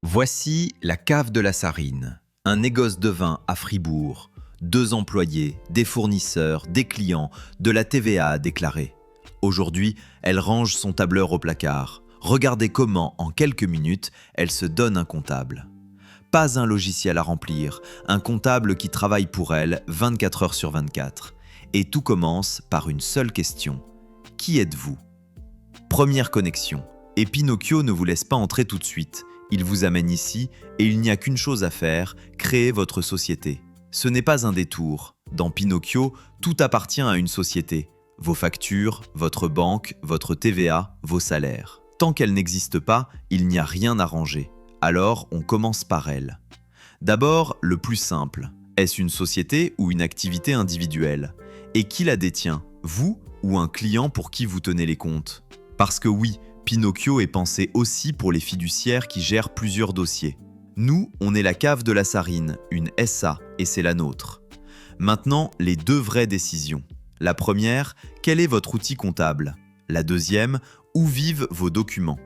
Voici la cave de la Sarine, un négoce de vin à Fribourg. 2 employés, des fournisseurs, des clients, de la TVA à déclarer. Aujourd'hui, elle range son tableur au placard. Regardez comment, en quelques minutes, elle se donne un comptable. Pas un logiciel à remplir, un comptable qui travaille pour elle 24 heures sur 24. Et tout commence par une seule question. Qui êtes-vous ? Première connexion. Et Pinocchio ne vous laisse pas entrer tout de suite. Il vous amène ici et il n'y a qu'une chose à faire, créer votre société. Ce n'est pas un détour. Dans Pinocchio, tout appartient à une société. Vos factures, votre banque, votre TVA, vos salaires. Tant qu'elle n'existe pas, il n'y a rien à ranger. Alors, on commence par elle. D'abord, le plus simple. Est-ce une société ou une activité individuelle ? Et qui la détient ? Vous ou un client pour qui vous tenez les comptes ? Parce que oui, Pinocchio est pensé aussi pour les fiduciaires qui gèrent plusieurs dossiers. Nous, on est la cave de la Sarine, une SA, et c'est la nôtre. Maintenant, les 2 vraies décisions. La première, quel est votre outil comptable ? La deuxième, où vivent vos documents ?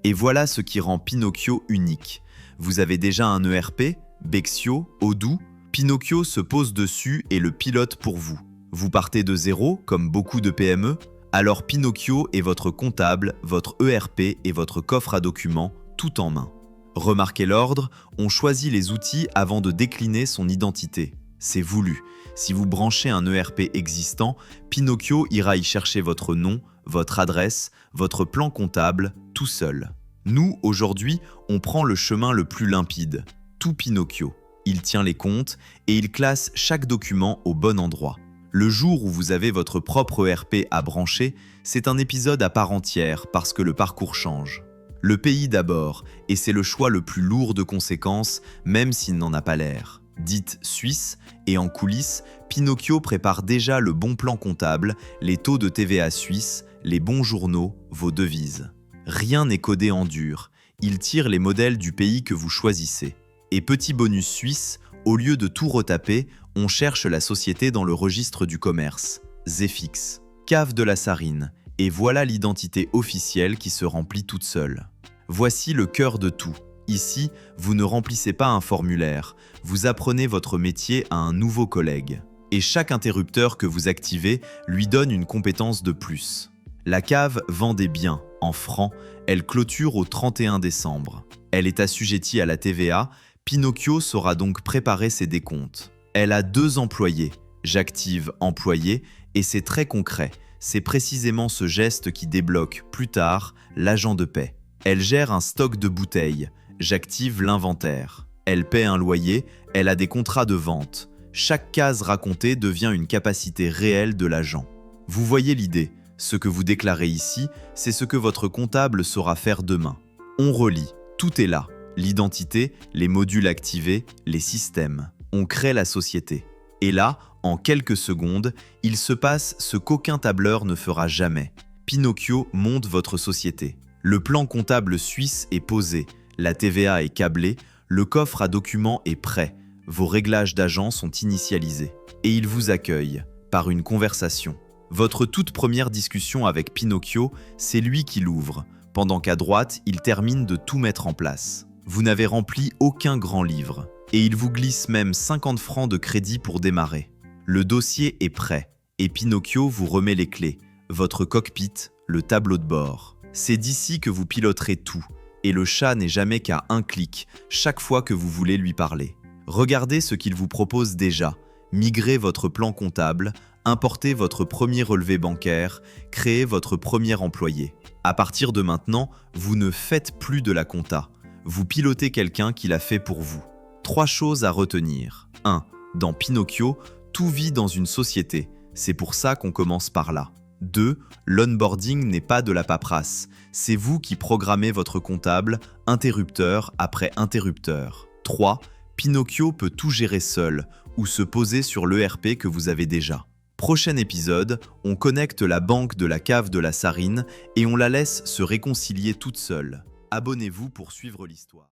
Et voilà ce qui rend Pinocchio unique. Vous avez déjà un ERP, Bexio, Odoo. Pinocchio se pose dessus et le pilote pour vous. Vous partez de zéro, comme beaucoup de PME ? Alors Pinocchio est votre comptable, votre ERP et votre coffre à documents, tout en main. Remarquez l'ordre, on choisit les outils avant de décliner son identité. C'est voulu. Si vous branchez un ERP existant, Pinocchio ira y chercher votre nom, votre adresse, votre plan comptable, tout seul. Nous, aujourd'hui, on prend le chemin le plus limpide. Tout Pinocchio. Il tient les comptes et il classe chaque document au bon endroit. Le jour où vous avez votre propre ERP à brancher, c'est un épisode à part entière parce que le parcours change. Le pays d'abord, et c'est le choix le plus lourd de conséquences, même s'il n'en a pas l'air. Dite Suisse, et en coulisses, Pinocchio prépare déjà le bon plan comptable, les taux de TVA suisse, les bons journaux, vos devises. Rien n'est codé en dur, il tire les modèles du pays que vous choisissez. Et petit bonus suisse, au lieu de tout retaper, on cherche la société dans le registre du commerce, Zefix, cave de la Sarine, et voilà l'identité officielle qui se remplit toute seule. Voici le cœur de tout. Ici, vous ne remplissez pas un formulaire, vous apprenez votre métier à un nouveau collègue. Et chaque interrupteur que vous activez lui donne une compétence de plus. La cave vend des biens, en francs, elle clôture au 31 décembre. Elle est assujettie à la TVA, Pinocchio saura donc préparer ses décomptes. Elle a 2 employés, j'active employé, et c'est très concret. C'est précisément ce geste qui débloque, plus tard, l'agent de paie. Elle gère un stock de bouteilles, j'active l'inventaire. Elle paie un loyer, elle a des contrats de vente. Chaque case racontée devient une capacité réelle de l'agent. Vous voyez l'idée, ce que vous déclarez ici, c'est ce que votre comptable saura faire demain. On relie, tout est là. L'identité, les modules activés, les systèmes. On crée la société. Et là, en quelques secondes, il se passe ce qu'aucun tableur ne fera jamais. Pinocchio monte votre société. Le plan comptable suisse est posé, la TVA est câblée, le coffre à documents est prêt, vos réglages d'agents sont initialisés. Et il vous accueille, par une conversation. Votre toute première discussion avec Pinocchio, c'est lui qui l'ouvre, pendant qu'à droite, il termine de tout mettre en place. Vous n'avez rempli aucun grand livre. Et il vous glisse même 50 francs de crédit pour démarrer. Le dossier est prêt, et Pinocchio vous remet les clés, votre cockpit, le tableau de bord. C'est d'ici que vous piloterez tout, et le chat n'est jamais qu'à un clic, chaque fois que vous voulez lui parler. Regardez ce qu'il vous propose déjà, migrez votre plan comptable, importez votre premier relevé bancaire, créez votre premier employé. À partir de maintenant, vous ne faites plus de la compta, vous pilotez quelqu'un qui l'a fait pour vous. 3 choses à retenir. 1. Dans Pinocchio, tout vit dans une société. C'est pour ça qu'on commence par là. 2. L'onboarding n'est pas de la paperasse. C'est vous qui programmez votre comptable, interrupteur après interrupteur. 3. Pinocchio peut tout gérer seul ou se poser sur l'ERP que vous avez déjà. Prochain épisode, on connecte la banque de la cave de la Sarine et on la laisse se réconcilier toute seule. Abonnez-vous pour suivre l'histoire.